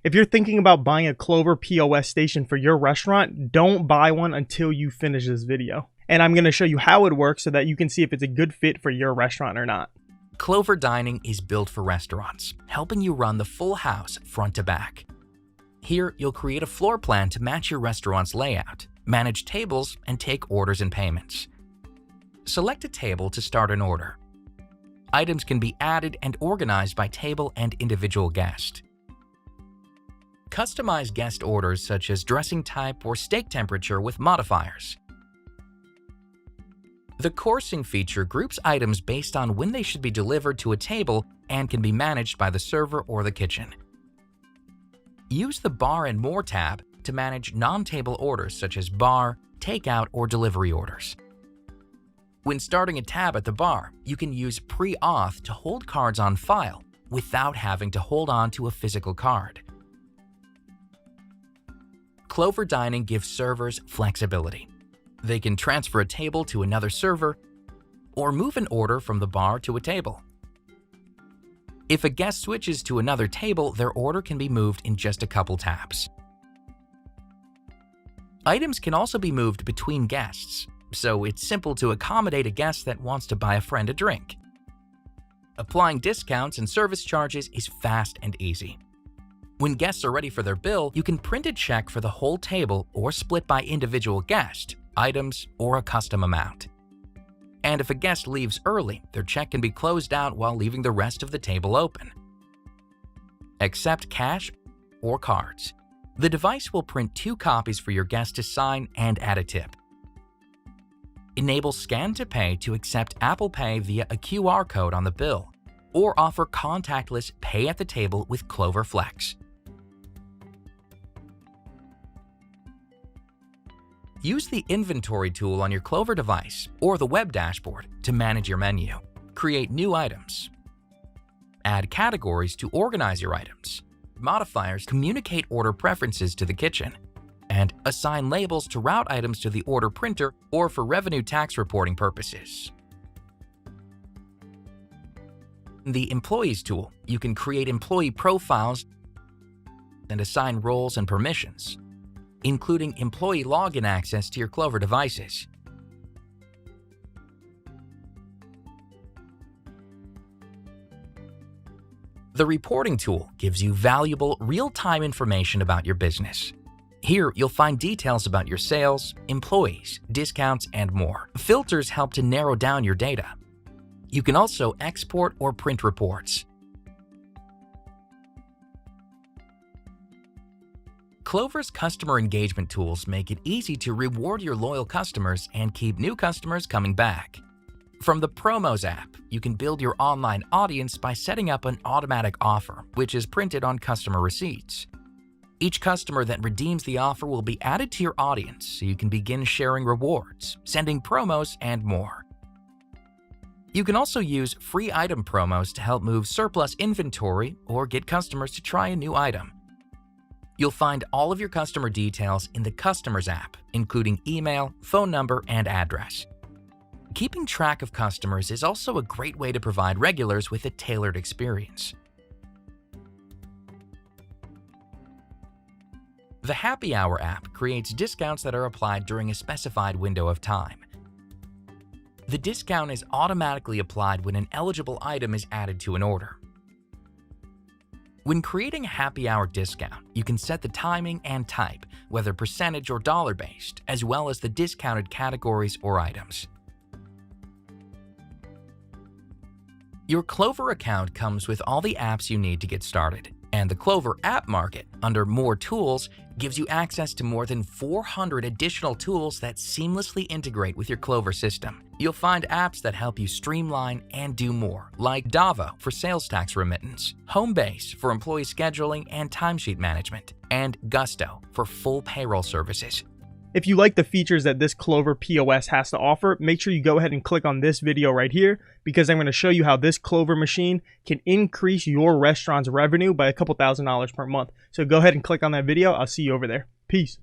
If you're thinking about buying a Clover POS station for your restaurant, don't buy one until you finish this video. And I'm going to show you how it works so that you can see if it's a good fit for your restaurant or not. Clover Dining is built for restaurants, helping you run the full house front to back. Here, you'll create a floor plan to match your restaurant's layout, manage tables, and take orders and payments. Select a table to start an order. Items can be added and organized by table and individual guest. Customize guest orders such as dressing type or steak temperature with modifiers. The coursing feature groups items based on when they should be delivered to a table and can be managed by the server or the kitchen. Use the Bar and More tab to manage non-table orders such as bar, takeout, or delivery orders. When starting a tab at the bar, you can use pre-auth to hold cards on file without having to hold on to a physical card. Clover Dining gives servers flexibility. They can transfer a table to another server or move an order from the bar to a table. If a guest switches to another table, their order can be moved in just a couple taps. Items can also be moved between guests, so it's simple to accommodate a guest that wants to buy a friend a drink. Applying discounts and service charges is fast and easy. When guests are ready for their bill, you can print a check for the whole table or split by individual guest, items, or a custom amount. And if a guest leaves early, their check can be closed out while leaving the rest of the table open. Accept cash or cards. The device will print 2 copies for your guest to sign and add a tip. Enable Scan to Pay to accept Apple Pay via a QR code on the bill, or offer contactless pay at the table with Clover Flex. Use the Inventory tool on your Clover device or the web dashboard to manage your menu, create new items, add categories to organize your items, modifiers communicate order preferences to the kitchen, and assign labels to route items to the order printer or for revenue tax reporting purposes. The Employees tool, you can create employee profiles and assign roles and permissions, including employee login access to your Clover devices. The Reporting tool gives you valuable, real-time information about your business. Here, you'll find details about your sales, employees, discounts, and more. Filters help to narrow down your data. You can also export or print reports. Clover's customer engagement tools make it easy to reward your loyal customers and keep new customers coming back. From the Promos app, you can build your online audience by setting up an automatic offer, which is printed on customer receipts. Each customer that redeems the offer will be added to your audience so you can begin sharing rewards, sending promos, and more. You can also use free item promos to help move surplus inventory or get customers to try a new item. You'll find all of your customer details in the Customers app, including email, phone number, and address. Keeping track of customers is also a great way to provide regulars with a tailored experience. The Happy Hour app creates discounts that are applied during a specified window of time. The discount is automatically applied when an eligible item is added to an order. When creating a happy hour discount, you can set the timing and type, whether percentage or dollar-based, as well as the discounted categories or items. Your Clover account comes with all the apps you need to get started, and the Clover App Market, under More Tools, gives you access to more than 400 additional tools that seamlessly integrate with your Clover system. You'll find apps that help you streamline and do more, like Davo for sales tax remittance, Homebase for employee scheduling and timesheet management, and Gusto for full payroll services. If you like the features that this Clover POS has to offer, make sure you go ahead and click on this video right here, because I'm going to show you how this Clover machine can increase your restaurant's revenue by a couple $1,000s per month. So go ahead and click on that video. I'll see you over there. Peace.